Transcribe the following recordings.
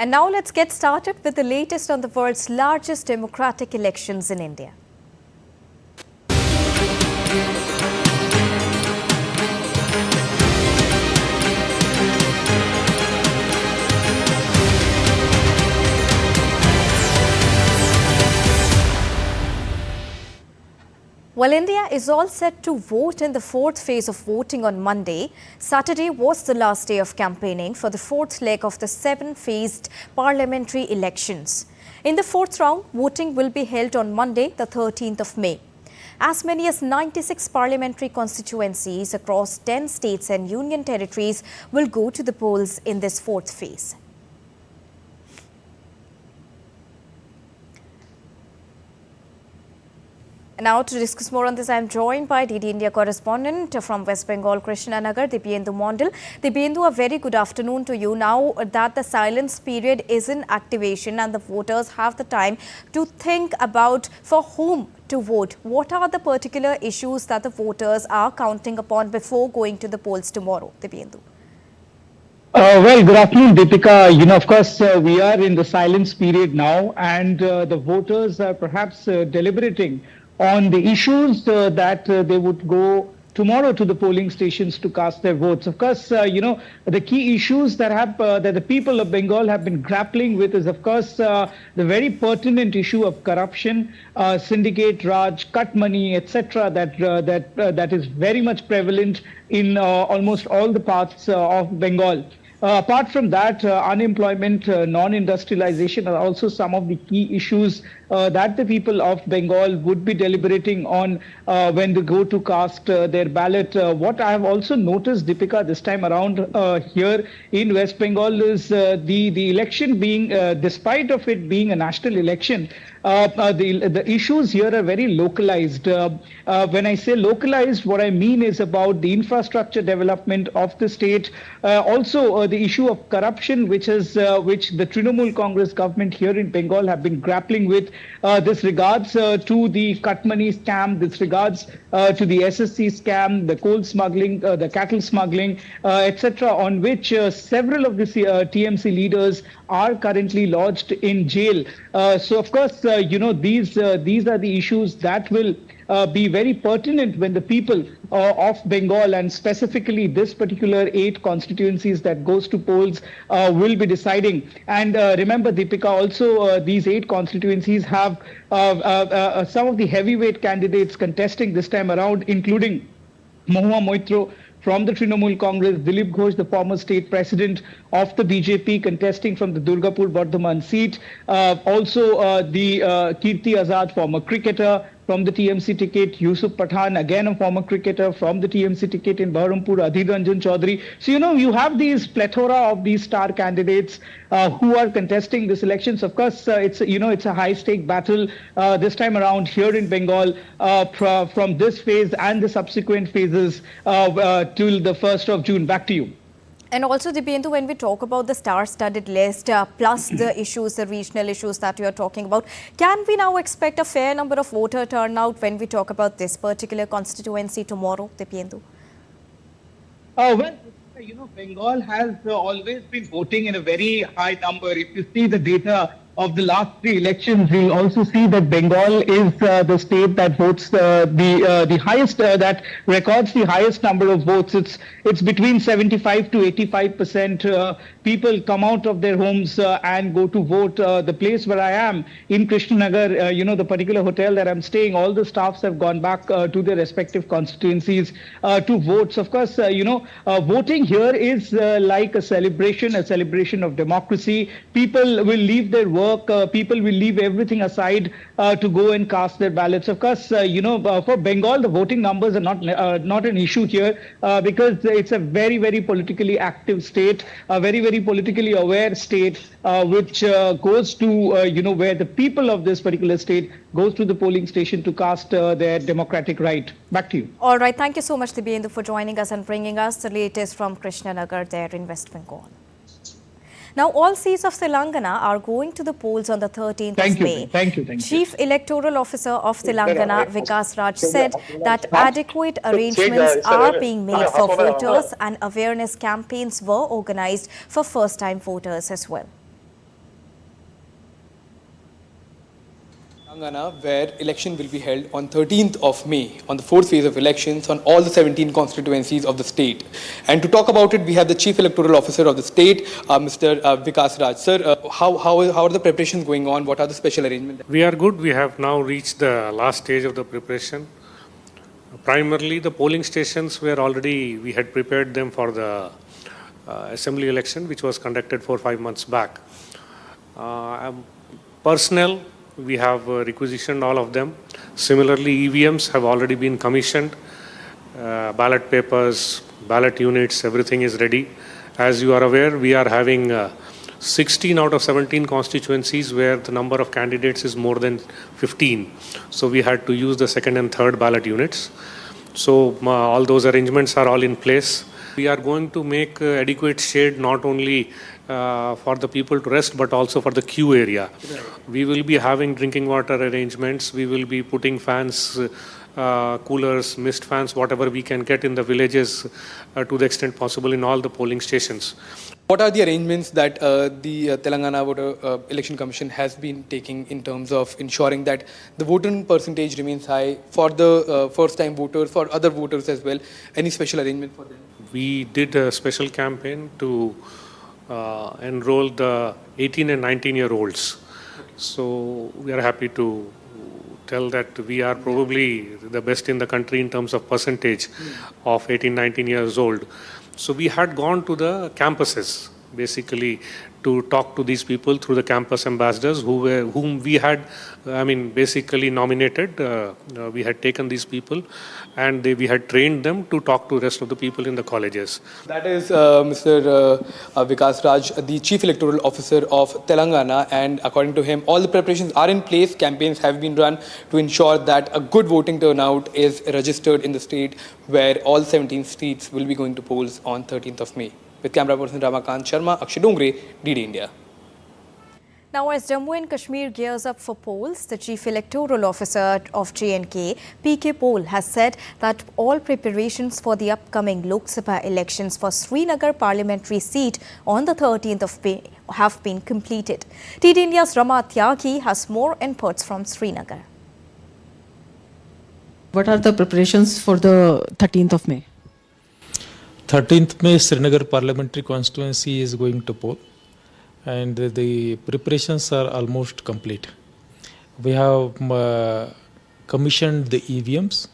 And now let's get started with the latest on the world's largest democratic elections in India. While India is all set to vote in the fourth phase of voting on Monday, Saturday was the last day of campaigning for the fourth leg of the seven-phased parliamentary elections. In the fourth round, voting will be held on Monday, the 13th of May. As many as 96 parliamentary constituencies across 10 states and union territories will go to the polls in this fourth phase. And now to discuss more on this, I am joined by DD India correspondent from West Bengal, Krishnanagar, Dibyendu Mondal. Dibyendu, a very good afternoon to you. Now that the silence period is in activation and the voters have the time to think about for whom to vote, what are the particular issues that the voters are counting upon before going to the polls tomorrow, Dibyendu? Well, good afternoon, Deepika. Of course, we are in the silence period now, and the voters are perhaps deliberating on the issues that they would go tomorrow to the polling stations to cast their votes. Of course, the key issues that the people of Bengal have been grappling with is, of course, the very pertinent issue of corruption, syndicate raj, cut money, etc. That is very much prevalent in almost all the parts of Bengal. Apart from that, unemployment, non-industrialization are also some of the key issues that the people of Bengal would be deliberating on when they go to cast their ballot. What I have also noticed, Deepika, this time around here in West Bengal is the election being, despite of it being a national election, the issues here are very localized. When I say localized, what I mean is about the infrastructure development of the state. Also, the issue of corruption, which the Trinamool Congress government here in Bengal have been grappling with. This regards to the cut money scam, this regards to the SSC scam, the coal smuggling, the cattle smuggling, etc., on which several of the TMC leaders are currently lodged in jail. So, of course, these are the issues that will be very pertinent when the people of Bengal, and specifically this particular 8 constituencies that goes to polls, will be deciding. And remember, Deepika, also these 8 constituencies have some of the heavyweight candidates contesting this time around, including Mahua Moitro from the Trinamool Congress, Dilip Ghosh, the former state president of the BJP, contesting from the Durgapur Bardhaman seat. Also the Kirti Azad, former cricketer from the TMC ticket, Yusuf Pathan, again a former cricketer from the TMC ticket in Baharampur, Adhir Ranjan Chaudhary. So, you have these plethora of these star candidates who are contesting this elections. Of course, it's a high-stake battle this time around here in Bengal from this phase and the subsequent phases till the 1st of June. Back to you. And also, Dibyendu, when we talk about the star-studded list, plus the issues, the regional issues that you are talking about, can we now expect a fair number of voter turnout when we talk about this particular constituency tomorrow, Dibyendu? Well, Bengal has always been voting in a very high number. If you see the data of the last 3 elections, we'll also see that Bengal is the state that votes the highest, that records the highest number of votes. It's between 75 to 85%. People come out of their homes and go to vote. The place where I am in Krishnanagar, the particular hotel that I'm staying, all the staffs have gone back to their respective constituencies to vote. So, of course, voting here is like a celebration of democracy. People will leave their work. People will leave everything aside to go and cast their ballots. Of course, for Bengal, the voting numbers are not an issue here because it's a very, very politically active state, a very, very politically aware state, which goes to, where the people of this particular state goes to the polling station to cast their democratic right. Back to you. All right. Thank you so much, Dibyendu, for joining us and bringing us the latest from Krishnanagar there in West Bengal. Now, all seats of Telangana are going to the polls on the 13th of May. Thank you. Chief Electoral Officer of Telangana, Vikas Raj, said that adequate arrangements are being made for voters and awareness campaigns were organized for first-time voters as well. Telangana, where election will be held on 13th of May, on the fourth phase of elections on all the 17 constituencies of the state. And to talk about it, we have the Chief Electoral Officer of the state, Mr. Vikas Raj. Sir, how are the preparations going on? What are the special arrangements? We are good. We have now reached the last stage of the preparation. Primarily, the polling stations were already, we had prepared them for the assembly election, which was conducted 4-5 months back. Personnel, we have requisitioned all of them. Similarly, EVMs have already been commissioned. Ballot papers, ballot units, everything is ready. As you are aware, we are having 16 out of 17 constituencies where the number of candidates is more than 15. So we had to use the second and third ballot units. So all those arrangements are all in place. We are going to make adequate shade not only for the people to rest but also for the queue area. Right. We will be having drinking water arrangements. We will be putting fans, coolers, mist fans, whatever we can get in the villages to the extent possible in all the polling stations. What are the arrangements that the Telangana Voter Election Commission has been taking in terms of ensuring that the voting percentage remains high for the first-time voters, for other voters as well? Any special arrangement for them? We did a special campaign to enroll the 18 and 19-year-olds. So we are happy to tell that we are probably the best in the country in terms of percentage of 18, 19 years old. So we had gone to the campuses basically to talk to these people through the campus ambassadors whom we had basically nominated. We had taken these people and we had trained them to talk to the rest of the people in the colleges. That is Mr. Vikas Raj, the Chief Electoral Officer of Telangana, and according to him, all the preparations are in place. Campaigns have been run to ensure that a good voting turnout is registered in the state, where all 17 seats will be going to polls on 13th of May. With camera person Ramakant Sharma, Akshay Dongre, DD India. Now, as Jammu and Kashmir gears up for polls, the Chief Electoral Officer of J&K, P.K. Pol, has said that all preparations for the upcoming Lok Sabha elections for Srinagar parliamentary seat on the 13th of May have been completed. DD India's Rama Tyagi has more inputs from Srinagar. What are the preparations for the 13th of May? 13th May, Srinagar parliamentary constituency is going to poll, and the preparations are almost complete. We have commissioned the EVMs.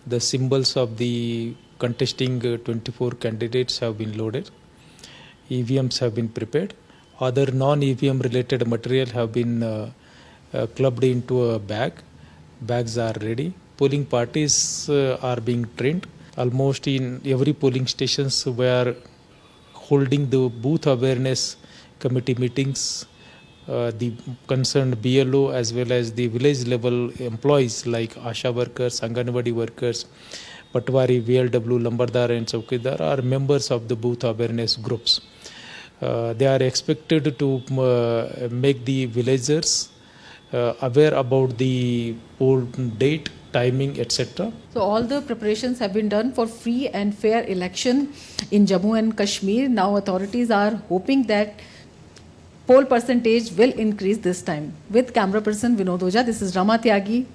The symbols of the contesting 24 candidates have been loaded. EVMs have been prepared. Other non-EVM related material have been clubbed into a bag. Bags are ready. Polling parties are being trained. Almost in every polling stations we are holding the booth awareness committee meetings. The concerned BLO as well as the village level employees like Asha workers, Anganwadi workers, Patwari, VLW, Lambardar and Chaukidar are members of the booth awareness groups. They are expected to make the villagers aware about the poll date, timing, etc. So all the preparations have been done for free and fair election in Jammu and Kashmir. Now authorities are hoping that poll percentage will increase this time. With camera person Vinod Oja, this is Rama Tyagi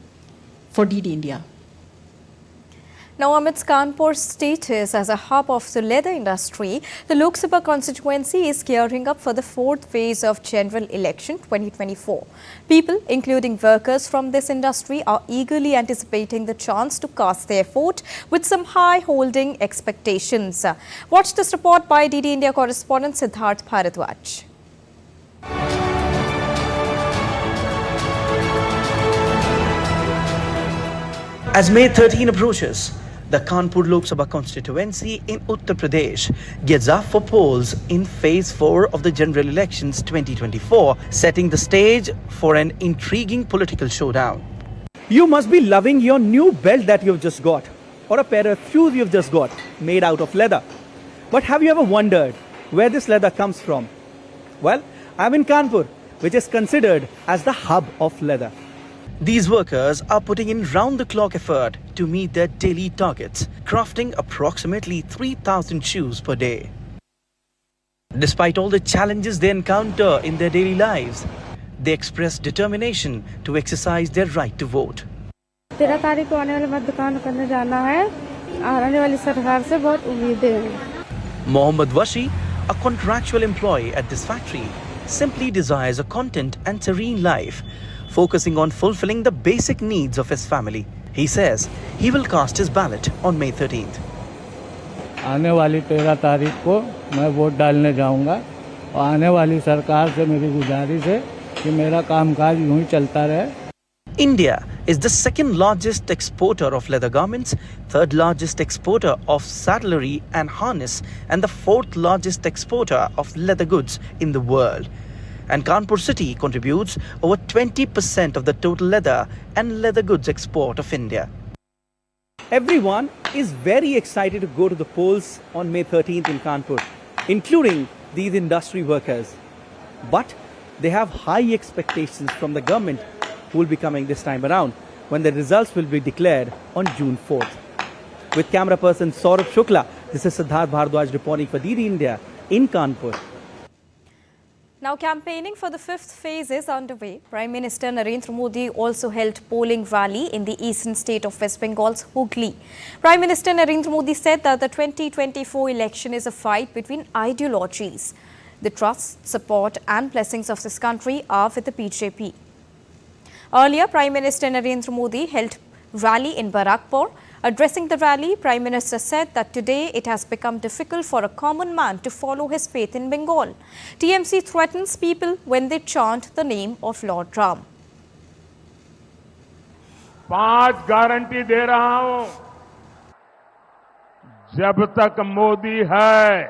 for DD India. Now, amidst Kanpur's status as a hub of the leather industry, the Lok Sabha constituency is gearing up for the fourth phase of general election 2024. People, including workers from this industry, are eagerly anticipating the chance to cast their vote with some high-holding expectations. Watch this report by DD India correspondent Siddharth Bharadwaj. As May 13 approaches, the Kanpur Lok Sabha constituency in Uttar Pradesh gets up for polls in Phase 4 of the general elections 2024, setting the stage for an intriguing political showdown. You must be loving your new belt that you've just got, or a pair of shoes you've just got, made out of leather. But have you ever wondered where this leather comes from? Well, I'm in Kanpur, which is considered as the hub of leather. These workers are putting in round-the-clock effort to meet their daily targets, crafting approximately 3,000 shoes per day. Despite all the challenges they encounter in their daily lives, They expressed determination to exercise their right to vote. 13 तारीख को आने वाले मतदान करने जाना है और आने वाली सरकार से बहुत उम्मीदें हैं। Mohammad Washi, a contractual employee at this factory, simply desires a content and serene life, focusing on fulfilling the basic needs of his family. He says he will cast his ballot on May 13th. आने वाली 13 तारीख को मैं vote डालने जाऊंगा और आने वाली सरकार से मेरी गुजारिश है कि मेरा कामकाज यूं ही चलता रहे। India is the second largest exporter of leather garments, third largest exporter of saddlery and harness, and the fourth largest exporter of leather goods in the world. And Kanpur city contributes over 20% of the total leather and leather goods export of India. Everyone is very excited to go to the polls on May 13th in Kanpur, including these industry workers. But they have high expectations from the government who will be coming this time around when the results will be declared on June 4th. With camera person Saurabh Shukla, this is Siddharth Bhardwaj reporting for DD India in Kanpur. Now, campaigning for the fifth phase is underway. Prime Minister Narendra Modi also held polling rally in the eastern state of West Bengal's Hooghly. Prime Minister Narendra Modi said that the 2024 election is a fight between ideologies. The trust, support and blessings of this country are with the BJP. Earlier, Prime Minister Narendra Modi held rally in Barakpur. Addressing the rally, Prime Minister said that today it has become difficult for a common man to follow his faith in Bengal. TMC threatens people when they chant the name of Lord Ram. 5 guarantee दे रहा हूं, जब तक मोदी है,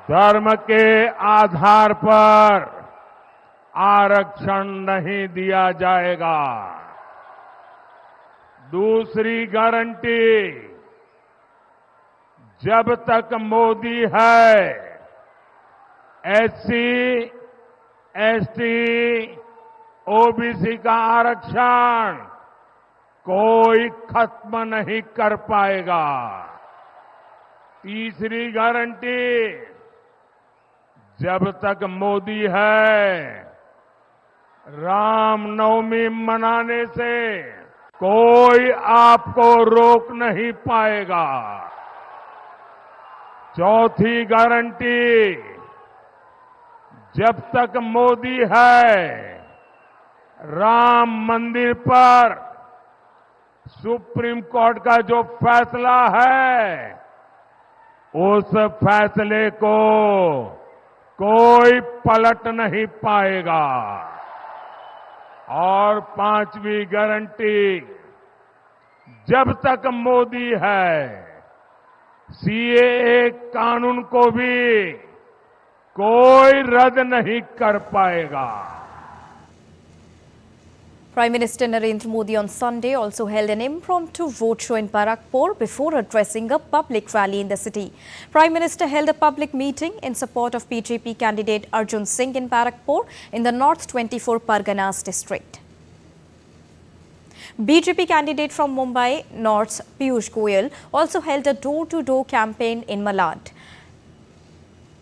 धर्म के आधार पर आरक्षण नहीं दिया जाएगा। दूसरी गारंटी, जब तक मोदी है, एससी, एसटी, ओबीसी का आरक्षण कोई खत्म नहीं कर पाएगा। तीसरी गारंटी, जब तक मोदी है, रामनवमी मनाने से कोई आपको रोक नहीं पाएगा। चौथी गारंटी, जब तक मोदी है, राम मंदिर पर सुप्रीम कोर्ट का जो फैसला है, उस फैसले को कोई पलट नहीं पाएगा। और पांचवी गारंटी, जब तक मोदी है, सीएए कानून को भी कोई रद्द नहीं कर पाएगा। Prime Minister Narendra Modi on Sunday also held an impromptu vote show in Barakpur before addressing a public rally in the city. Prime Minister held a public meeting in support of BJP candidate Arjun Singh in Barakpur in the North 24 Parganas district. BJP candidate from Mumbai North Piyush Goyal also held a door-to-door campaign in Malad.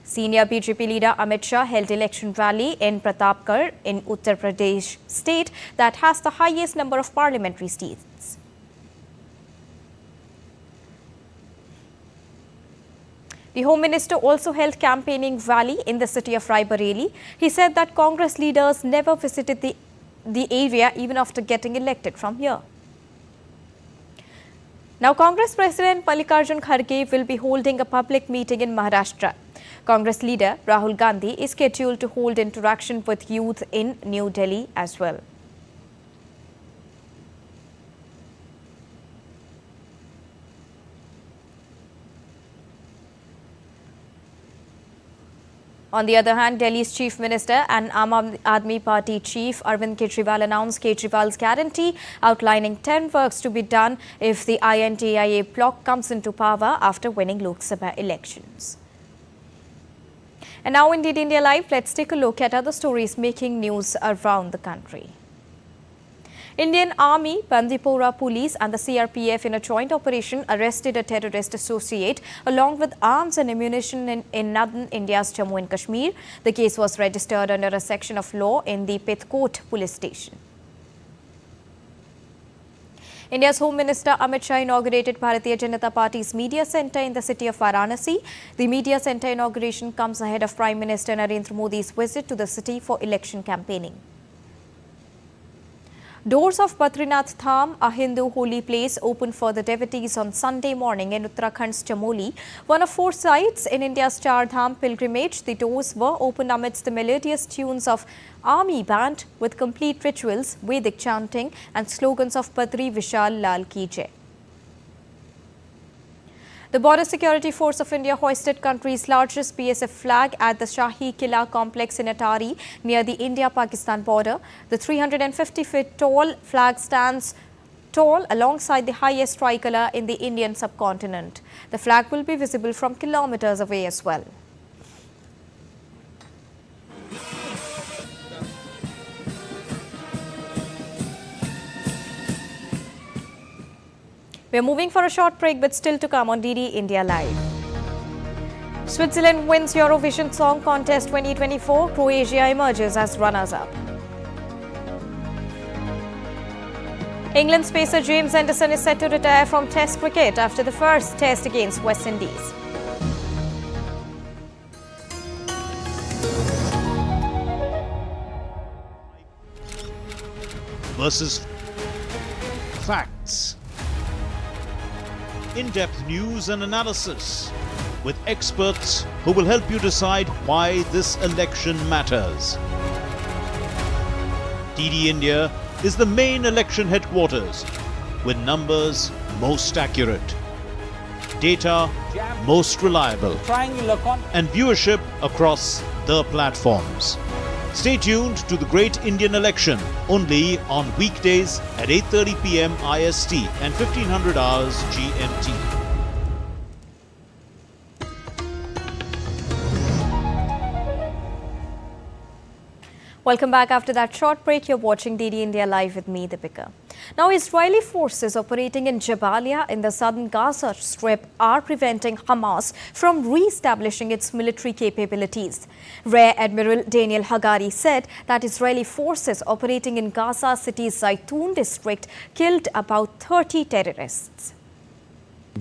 Senior BJP leader Amit Shah held election rally in Pratapgarh in Uttar Pradesh state that has the highest number of parliamentary seats. The Home Minister also held campaigning rally in the city of Raebareli. He said that Congress leaders never visited the area even after getting elected from here. Now, Congress President Mallikarjun Kharge will be holding a public meeting in Maharashtra. Congress leader Rahul Gandhi is scheduled to hold interaction with youth in New Delhi as well. On the other hand, Delhi's Chief Minister and Aam Aadmi Party Chief Arvind Kejriwal announced Kejriwal's guarantee outlining 10 works to be done if the INTIA bloc comes into power after winning Lok Sabha elections. And now indeed India Live, let's take a look at other stories making news around the country. Indian Army, Bandipora Police and the CRPF in a joint operation arrested a terrorist associate along with arms and ammunition in northern India's Jammu and Kashmir. The case was registered under a section of law in the Pitkot police station. India's Home Minister Amit Shah inaugurated Bharatiya Janata Party's media centre in the city of Varanasi. The media centre inauguration comes ahead of Prime Minister Narendra Modi's visit to the city for election campaigning. Doors of Badrinath Dham, a Hindu holy place, opened for the devotees on Sunday morning in Uttarakhand's Chamoli, one of 4 sites in India's Char Dham pilgrimage. The doors were opened amidst the melodious tunes of army band with complete rituals, Vedic chanting and slogans of Padri Vishal Lal Ki Jai. The Border Security Force of India hoisted country's largest BSF flag at the Shahi Killa complex in Atari near the India-Pakistan border. The 350-feet tall flag stands tall alongside the highest tricolor in the Indian subcontinent. The flag will be visible from kilometers away as well. We are moving for a short break, but still to come on DD India Live. Switzerland wins Eurovision Song Contest 2024. Croatia emerges as runners-up. England's pacer James Anderson is set to retire from Test cricket after the first Test against West Indies. Versus facts. In-depth news and analysis with experts who will help you decide why this election matters. DD India is the main election headquarters with numbers most accurate, data most reliable, and viewership across the platforms. Stay tuned to the Great Indian Election only on weekdays at 8:30 p.m. IST and 1500 hours GMT. Welcome back. After that short break, you're watching DD India Live with me, Deepika. Now, Israeli forces operating in Jabalia in the southern Gaza Strip are preventing Hamas from re-establishing its military capabilities. Rear Admiral Daniel Hagari said that Israeli forces operating in Gaza City's Zaytun district killed about 30 terrorists.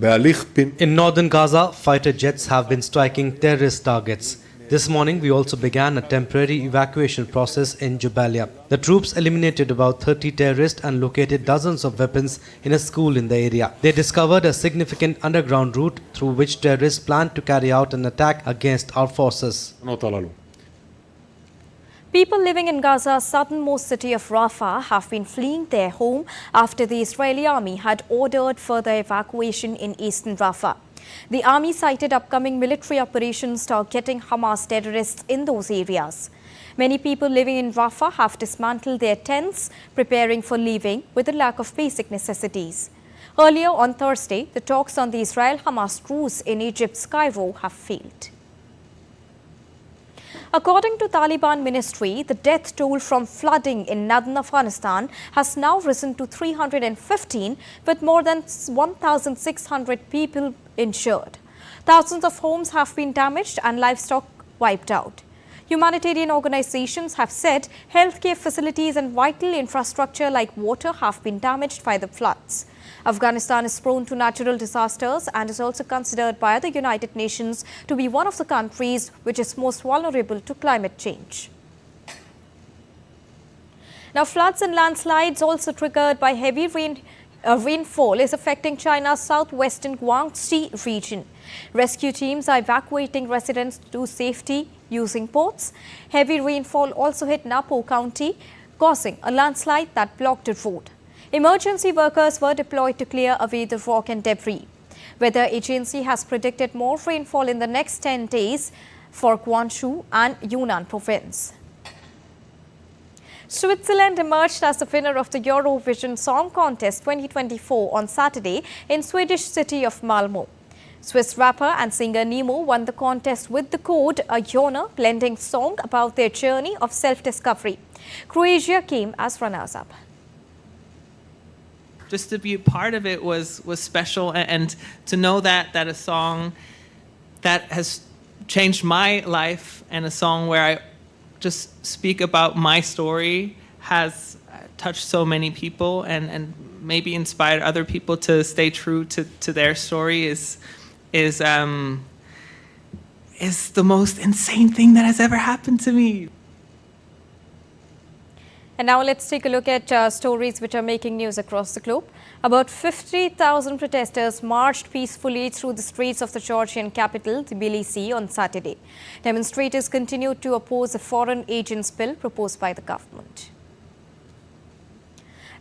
In northern Gaza, fighter jets have been striking terrorist targets. This morning, we also began a temporary evacuation process in Jabalia. The troops eliminated about 30 terrorists and located dozens of weapons in a school in the area. They discovered a significant underground route through which terrorists planned to carry out an attack against our forces. People living in Gaza's southernmost city of Rafah have been fleeing their home after the Israeli army had ordered further evacuation in eastern Rafah. The army cited upcoming military operations targeting Hamas terrorists in those areas. Many people living in Rafah have dismantled their tents, preparing for leaving with a lack of basic necessities. Earlier on Thursday, the talks on the Israel-Hamas truce in Egypt's Cairo have failed. According to Taliban ministry, the death toll from flooding in northern Afghanistan has now risen to 315, with more than 1,600 people injured. Thousands of homes have been damaged and livestock wiped out. Humanitarian organizations have said healthcare facilities and vital infrastructure like water have been damaged by the floods. Afghanistan is prone to natural disasters and is also considered by the United Nations to be one of the countries which is most vulnerable to climate change. Now, floods and landslides also triggered by heavy rainfall is affecting China's southwestern Guangxi region. Rescue teams are evacuating residents to safety using boats. Heavy rainfall also hit Napo County, causing a landslide that blocked a road. Emergency workers were deployed to clear away the rock and debris. Weather agency has predicted more rainfall in the next 10 days for Guangzhou and Yunnan province. Switzerland emerged as the winner of the Eurovision Song Contest 2024 on Saturday in Swedish city of Malmö. Swiss rapper and singer Nemo won the contest with the code a genre blending song about their journey of self-discovery. Croatia came as runners-up. just to be a part of it was special, and to know that a song that has changed my life and a song where I just speak about my story has touched so many people and maybe inspired other people to stay true to their story is the most insane thing that has ever happened to me. And now let's take a look at stories which are making news across the globe. About 50,000 protesters marched peacefully through the streets of the Georgian capital, Tbilisi, on Saturday. Demonstrators continued to oppose a foreign agents bill proposed by the government.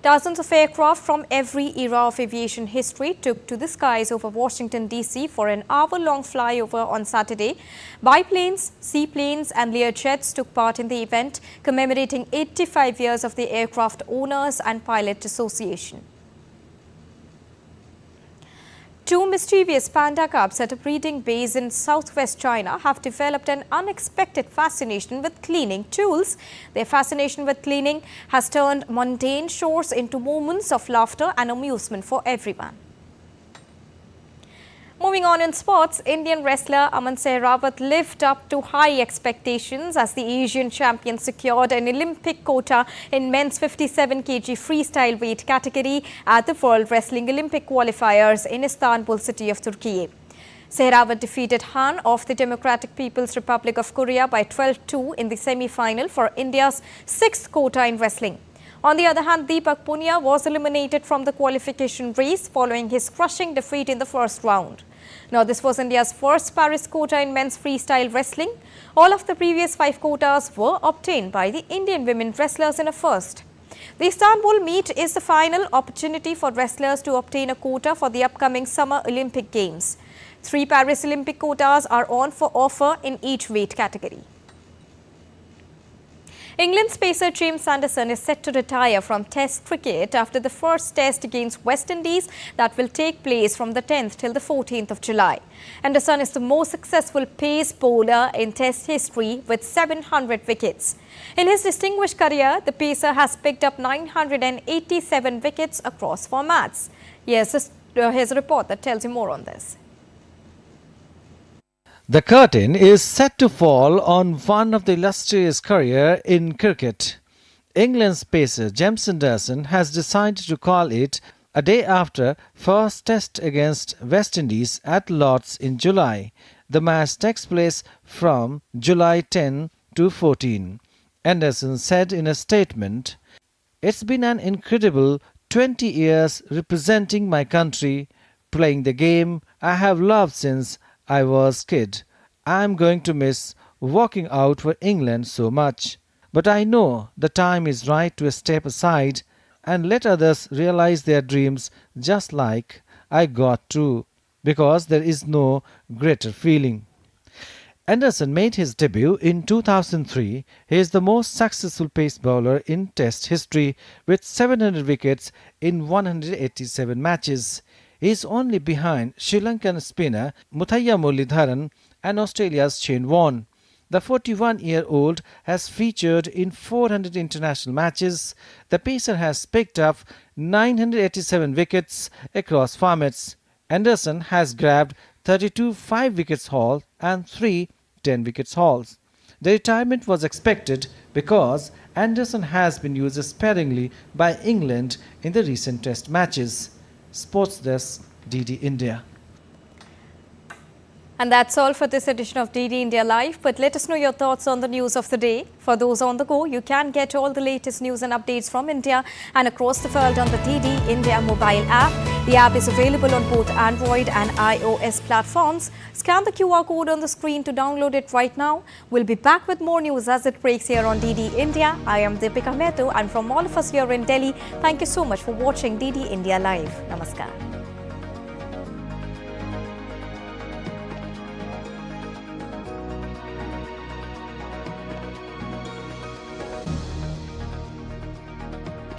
Dozens of aircraft from every era of aviation history took to the skies over Washington, D.C. for an hour-long flyover on Saturday. Biplanes, seaplanes and Learjets took part in the event, commemorating 85 years of the Aircraft Owners and Pilot Association. Two mischievous panda cubs at a breeding base in southwest China have developed an unexpected fascination with cleaning tools. Their fascination with cleaning has turned mundane chores into moments of laughter and amusement for everyone. Moving on in sports, Indian wrestler Aman Sehrawat lived up to high expectations as the Asian champion secured an Olympic quota in men's 57 kg freestyle weight category at the World Wrestling Olympic qualifiers in Istanbul, city of Turkey. Sehrawat defeated Han of the Democratic People's Republic of Korea by 12-2 in the semi-final for India's 6th quota in wrestling. On the other hand, Deepak Punia was eliminated from the qualification race following his crushing defeat in the first round. Now, this was India's first Paris quota in men's freestyle wrestling. All of the previous 5 quotas were obtained by the Indian women wrestlers in a first. The Istanbul meet is the final opportunity for wrestlers to obtain a quota for the upcoming Summer Olympic Games. 3 Paris Olympic quotas are on for offer in each weight category. England's pacer James Anderson is set to retire from Test cricket after the first Test against West Indies that will take place from the 10th till the 14th of July. Anderson is the most successful pace bowler in Test history with 700 wickets. In his distinguished career, the pacer has picked up 987 wickets across formats. Here's a report that tells you more on this. The curtain is set to fall on one of the illustrious career in cricket. England's pacer James Anderson has decided to call it a day after first Test against West Indies at Lord's in July. The match takes place from July 10 to 14. Anderson said in a statement, "It's been an incredible 20 years representing my country, playing the game I have loved since I was a kid. I'm going to miss walking out for England so much. But I know the time is right to step aside and let others realize their dreams just like I got to, because there is no greater feeling." Anderson made his debut in 2003. He is the most successful pace bowler in Test history with 700 wickets in 187 matches. He is only behind Sri Lankan spinner Muthaiya Muralidharan and Australia's Shane Warne. The 41-year-old has featured in 400 international matches. The pacer has picked up 987 wickets across formats. Anderson has grabbed 32 5-wicket hauls and 3 10-wicket hauls. The retirement was expected because Anderson has been used sparingly by England in the recent Test matches. Sports Desk, DD India. And that's all for this edition of DD India Live. But let us know your thoughts on the news of the day. For those on the go, you can get all the latest news and updates from India and across the world on the DD India mobile app. The app is available on both Android and iOS platforms. Scan the QR code on the screen to download it right now. We'll be back with more news as it breaks here on DD India. I am Deepika Mehta, and from all of us here in Delhi, thank you so much for watching DD India Live. Namaskar.